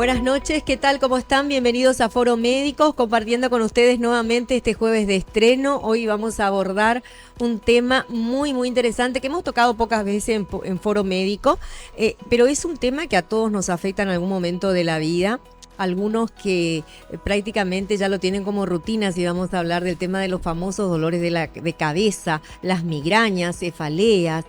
Buenas noches, ¿qué tal? ¿Cómo están? Bienvenidos a Foro Médicos, compartiendo con ustedes nuevamente este jueves de estreno. Hoy vamos a abordar un tema muy interesante que hemos tocado pocas veces en Foro Médico, pero es un tema que a todos nos afecta en algún momento de la vida. Algunos que prácticamente ya lo tienen como rutina, si vamos a hablar del tema de los famosos dolores de cabeza, las migrañas, cefaleas,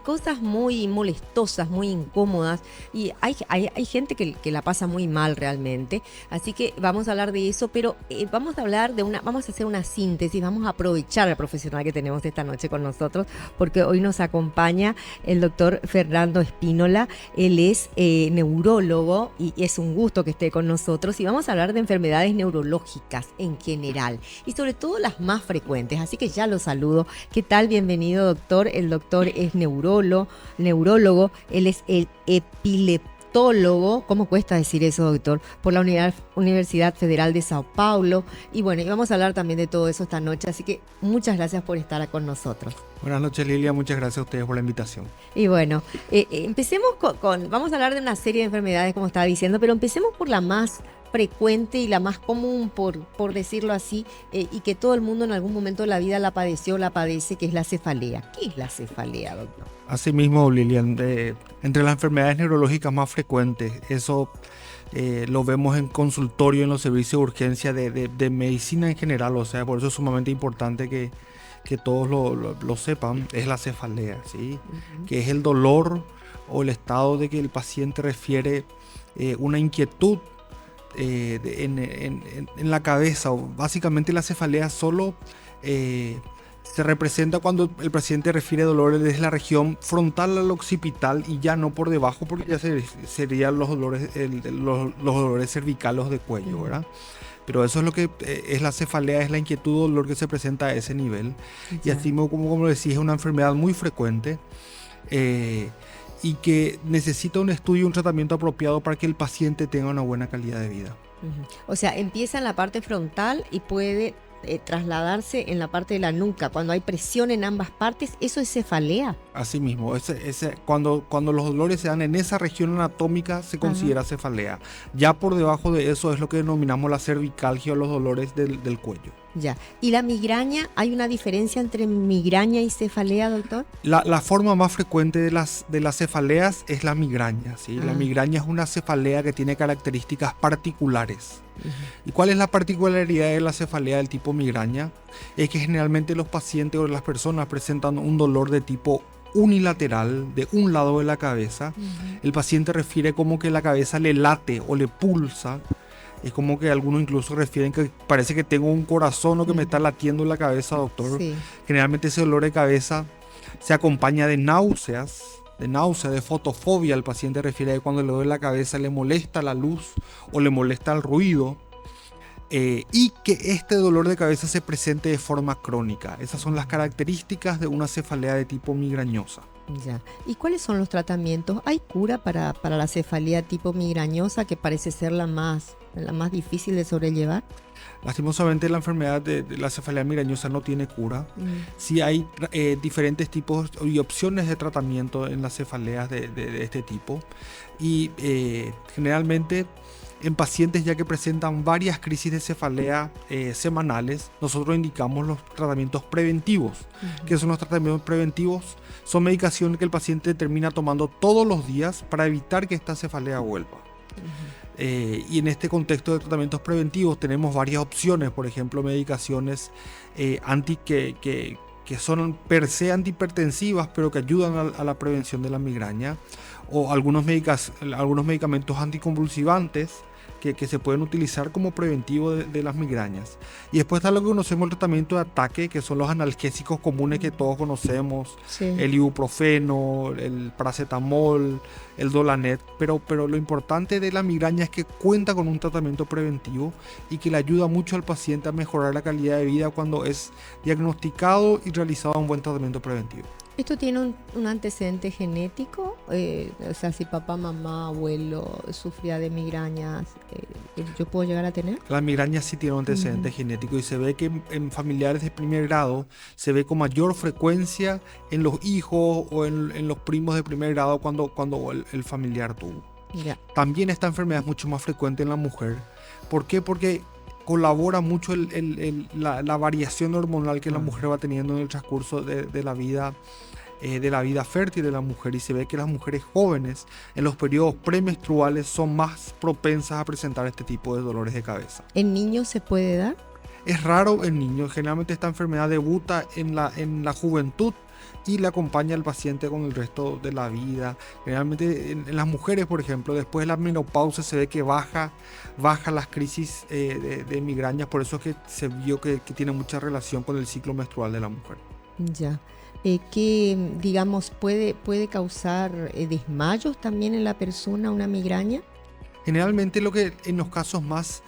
cosas muy molestosas, muy incómodas, y hay gente que la pasa muy mal realmente. Así que vamos a hablar de eso, pero vamos a hablar vamos a hacer una síntesis, vamos a aprovechar al profesional que tenemos esta noche con nosotros, porque hoy nos acompaña el doctor Fernando Espínola. Él es neurólogo y es un gusto que esté con nosotros, y vamos a hablar de enfermedades neurológicas en general y sobre todo las más frecuentes. Así que ya lo saludo. ¿Qué tal? Bienvenido, doctor. El doctor es neurólogo, él es el epileptólogo, ¿cómo cuesta decir eso, doctor? Por la Universidad Federal de Sao Paulo. Y bueno, y vamos a hablar también de todo eso esta noche, así que muchas gracias por estar con nosotros. Buenas noches, Lilia, muchas gracias a ustedes por la invitación. Y bueno, empecemos vamos a hablar de una serie de enfermedades, como estaba diciendo, pero empecemos por la más frecuente y la más común, por decirlo así, y que todo el mundo en algún momento de la vida la padeció o la padece, que es la cefalea. ¿Qué es la cefalea, doctor? Asimismo, Lilian, entre las enfermedades neurológicas más frecuentes, eso lo vemos en consultorio, en los servicios de urgencia de medicina en general, o sea, por eso es sumamente importante que todos lo sepan, es la cefalea, ¿sí? Uh-huh. Que es el dolor o el estado de que el paciente refiere una inquietud en la cabeza. Básicamente la cefalea solo se representa cuando el paciente refiere dolores desde la región frontal al occipital y ya no por debajo, porque ya serían los dolores cervicales de cuello, ¿verdad? Pero eso es lo que es la cefalea, es la inquietud o dolor que se presenta a ese nivel. Ya. Y así como decís, es una enfermedad muy frecuente y que necesita un estudio y un tratamiento apropiado para que el paciente tenga una buena calidad de vida. O sea, empieza en la parte frontal y puede trasladarse en la parte de la nuca. Cuando hay presión en ambas partes, ¿eso es cefalea? Así mismo, cuando los dolores se dan en esa región anatómica se considera cefalea. Ya por debajo de eso es lo que denominamos la cervicalgia o los dolores del cuello. Ya. ¿Y la migraña? ¿Hay una diferencia entre migraña y cefalea, doctor? La forma más frecuente de las cefaleas es la migraña, ¿sí? La migraña es una cefalea que tiene características particulares. Uh-huh. ¿Y cuál es la particularidad de la cefalea del tipo migraña? Es que generalmente los pacientes o las personas presentan un dolor de tipo unilateral de un lado de la cabeza. Uh-huh. El paciente refiere como que la cabeza le late o le pulsa. Es como que algunos incluso refieren que parece que tengo un corazón o que me está latiendo en la cabeza, doctor. Sí. Generalmente ese dolor de cabeza se acompaña de náuseas, de fotofobia. El paciente refiere que cuando le duele la cabeza le molesta la luz o le molesta el ruido. Y que este dolor de cabeza se presente de forma crónica. Esas son las características de una cefalea de tipo migrañosa. Ya. ¿Y cuáles son los tratamientos? ¿Hay cura para la cefalea tipo migrañosa, que parece ser la más difícil de sobrellevar? Lastimosamente la enfermedad de la cefalea migrañosa no tiene cura. Sí hay diferentes tipos y opciones de tratamiento en las cefaleas de este tipo. Y generalmente en pacientes ya que presentan varias crisis de cefalea semanales, nosotros indicamos los tratamientos preventivos. Uh-huh. ¿Qué son los tratamientos preventivos? Son medicaciones que el paciente termina tomando todos los días para evitar que esta cefalea vuelva. Uh-huh. Y en este contexto de tratamientos preventivos tenemos varias opciones, por ejemplo, medicaciones que son per se antihipertensivas, pero que ayudan a la prevención de la migraña, o algunos medicamentos anticonvulsivantes que se pueden utilizar como preventivo de las migrañas. Y después está lo que conocemos el tratamiento de ataque, que son los analgésicos comunes que todos conocemos, sí. El ibuprofeno, el paracetamol, el Dolanet, pero lo importante de la migraña es que cuenta con un tratamiento preventivo y que le ayuda mucho al paciente a mejorar la calidad de vida cuando es diagnosticado y realizado un buen tratamiento preventivo. ¿Esto tiene un antecedente genético? O sea, si papá, mamá, abuelo sufría de migrañas, ¿yo puedo llegar a tener? La migraña sí tiene un antecedente genético y se ve que en familiares de primer grado se ve con mayor frecuencia en los hijos o en los primos de primer grado cuando el familiar tuvo. Ya. También esta enfermedad es mucho más frecuente en la mujer. ¿Por qué? Porque colabora mucho la variación hormonal que la mujer va teniendo en el transcurso de la vida fértil de la mujer, y se ve que las mujeres jóvenes en los periodos premenstruales son más propensas a presentar este tipo de dolores de cabeza. ¿En niños se puede dar? Es raro en niños, generalmente esta enfermedad debuta en la juventud y le acompaña al paciente con el resto de la vida. Generalmente en las mujeres, por ejemplo, después de la menopausia se ve que baja las crisis de migrañas, por eso es que se vio que tiene mucha relación con el ciclo menstrual de la mujer. Ya. ¿Qué, digamos, puede causar desmayos también en la persona una migraña? Generalmente lo que en los casos más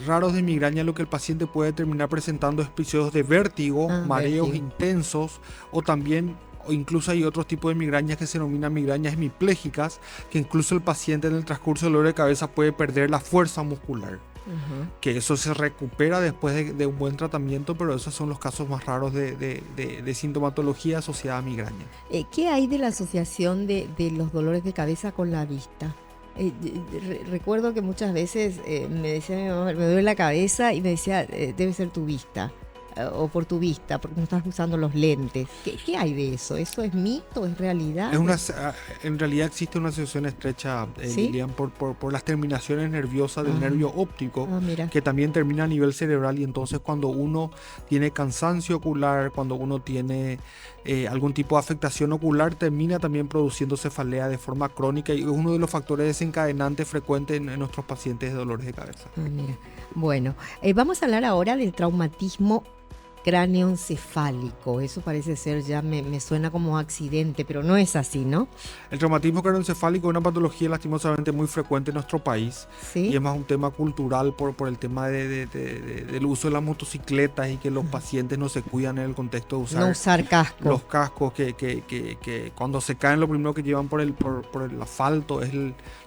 raros de migraña, lo que el paciente puede terminar presentando es episodios de vértigo, mareos vértigo intensos, o también, o incluso hay otros tipos de migrañas que se denominan migrañas hemiplégicas, que incluso el paciente en el transcurso del dolor de cabeza puede perder la fuerza muscular. Que eso se recupera después de un buen tratamiento, pero esos son los casos más raros de sintomatología asociada a migraña. ¿Qué hay de la asociación de los dolores de cabeza con la vista? Recuerdo que muchas veces me decía mi mamá, me duele la cabeza, y me decía, debe ser tu vista, o por tu vista, porque no estás usando los lentes. ¿Qué hay de eso? ¿Eso es mito? ¿Es realidad? En realidad existe una asociación estrecha, ¿Sí? Lilian, por las terminaciones nerviosas del nervio óptico, mira. que también termina a nivel cerebral, y entonces cuando uno tiene cansancio ocular, cuando uno tiene algún tipo de afectación ocular, termina también produciendo cefalea de forma crónica, y es uno de los factores desencadenantes frecuentes en nuestros pacientes de dolores de cabeza. Mira. Bueno, vamos a hablar ahora del traumatismo cráneoencefálico. Eso parece ser, ya me suena como accidente, pero no es así, ¿no? El traumatismo cráneoencefálico es una patología lastimosamente muy frecuente en nuestro país. ¿Sí? Y es más un tema cultural por el tema del uso de las motocicletas, y que los pacientes no se cuidan en el contexto de No usar casco. los cascos, que cuando se caen lo primero que llevan por el asfalto es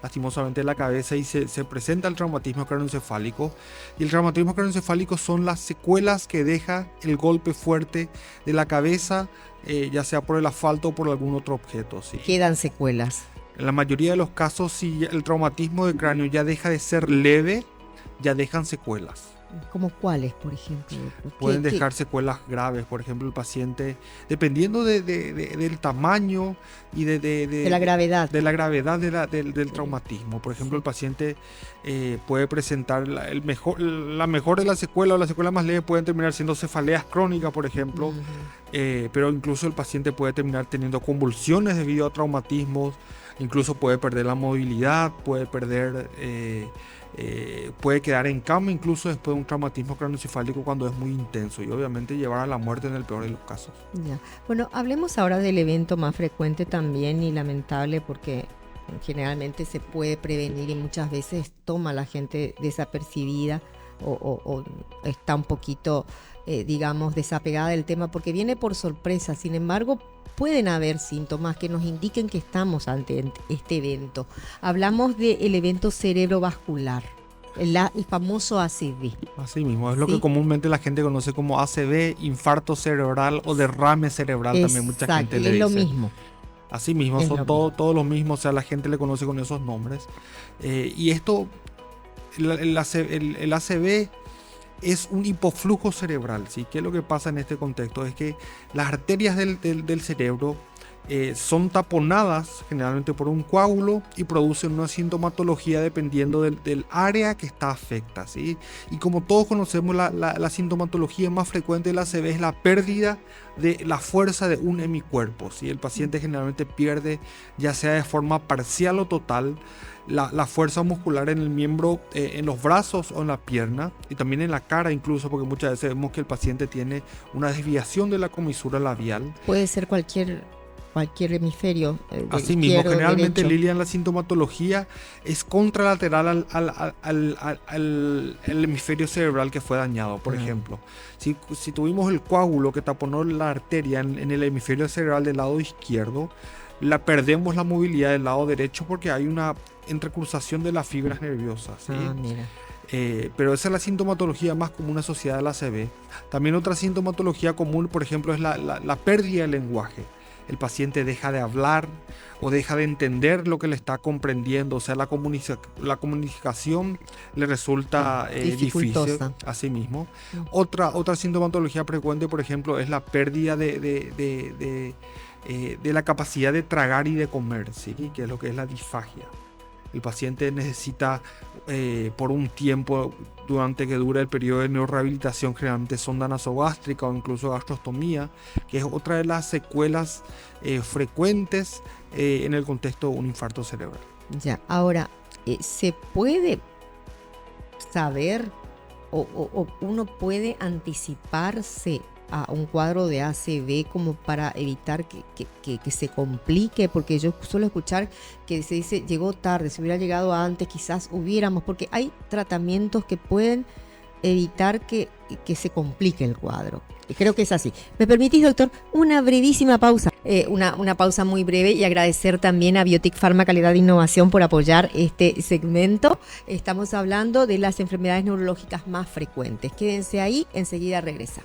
lastimosamente la cabeza, y se presenta el traumatismo cráneoencefálico. Y el traumatismo cráneoencefálico son las secuelas que deja el golpe fuerte de la cabeza, ya sea por el asfalto o por algún otro objeto. ¿Sí? Quedan secuelas. En la mayoría de los casos, si el traumatismo de cráneo ya deja de ser leve, ya dejan secuelas. ¿Como cuáles, por ejemplo? Pueden dejar secuelas graves. Por ejemplo, el paciente, dependiendo del tamaño y de la gravedad. De la gravedad del traumatismo. Por ejemplo, el paciente puede presentar la mejor de las secuelas, o la secuela más leve pueden terminar siendo cefaleas crónicas, por ejemplo. Pero incluso el paciente puede terminar teniendo convulsiones debido a traumatismos. Incluso puede perder la movilidad, puede quedar en cama incluso después de un traumatismo craneoencefálico cuando es muy intenso, y obviamente llevar a la muerte en el peor de los casos. Ya. Bueno, hablemos ahora del evento más frecuente también y lamentable, porque generalmente se puede prevenir y muchas veces toma a la gente desapercibida o está un poquito, digamos, desapegada del tema porque viene por sorpresa. Sin embargo, pueden haber síntomas que nos indiquen que estamos ante este evento. Hablamos del evento cerebrovascular, el famoso ACV. Así mismo, es lo que comúnmente la gente conoce como ACV, infarto cerebral o derrame cerebral. Exacto, también mucha gente le dice. Es lo mismo. Así mismo, son todos los mismos, o sea, la gente le conoce con esos nombres. Y esto, el ACV es un hipoflujo cerebral, ¿sí? ¿Qué es lo que pasa en este contexto? Es que las arterias del cerebro son taponadas generalmente por un coágulo y producen una sintomatología dependiendo del área que está afecta, ¿sí? Y como todos conocemos, la sintomatología más frecuente del ACV es la pérdida de la fuerza de un hemicuerpo, ¿sí? El paciente generalmente pierde, ya sea de forma parcial o total, la fuerza muscular en el miembro, en los brazos o en la pierna, y también en la cara incluso, porque muchas veces vemos que el paciente tiene una desviación de la comisura labial. Puede ser cualquier hemisferio. Así mismo, generalmente, Lilian, la sintomatología es contralateral al hemisferio cerebral que fue dañado. Por ejemplo, si tuvimos el coágulo que taponó la arteria en el hemisferio cerebral del lado izquierdo, perdemos la movilidad del lado derecho porque hay una entrecruzación de las fibras nerviosas, ¿sí? Mira. Pero esa es la sintomatología más común asociada al ACV. También otra sintomatología común, por ejemplo, es la pérdida del lenguaje. el paciente deja de hablar o deja de entender lo que le está comprendiendo, o sea, la comunicación le resulta difícil a sí mismo. Otra sintomatología frecuente, por ejemplo, es la pérdida de la capacidad de tragar y de comer, ¿sí? Que es lo que es la disfagia. El paciente necesita por un tiempo, durante que dura el periodo de neurorehabilitación, generalmente sonda nasogástrica o incluso gastrostomía, que es otra de las secuelas frecuentes en el contexto de un infarto cerebral. Ya, ahora, ¿se puede saber o uno puede anticiparse a un cuadro de ACV como para evitar que se complique? Porque yo suelo escuchar que se dice, llegó tarde, si hubiera llegado antes quizás hubiéramos, porque hay tratamientos que pueden evitar que se complique el cuadro. Y creo que es así. ¿Me permitís, doctor, una brevísima pausa? Una pausa muy breve, y agradecer también a Biotic Pharma Calidad de Innovación por apoyar este segmento. Estamos hablando de las enfermedades neurológicas más frecuentes. Quédense ahí, enseguida regresa.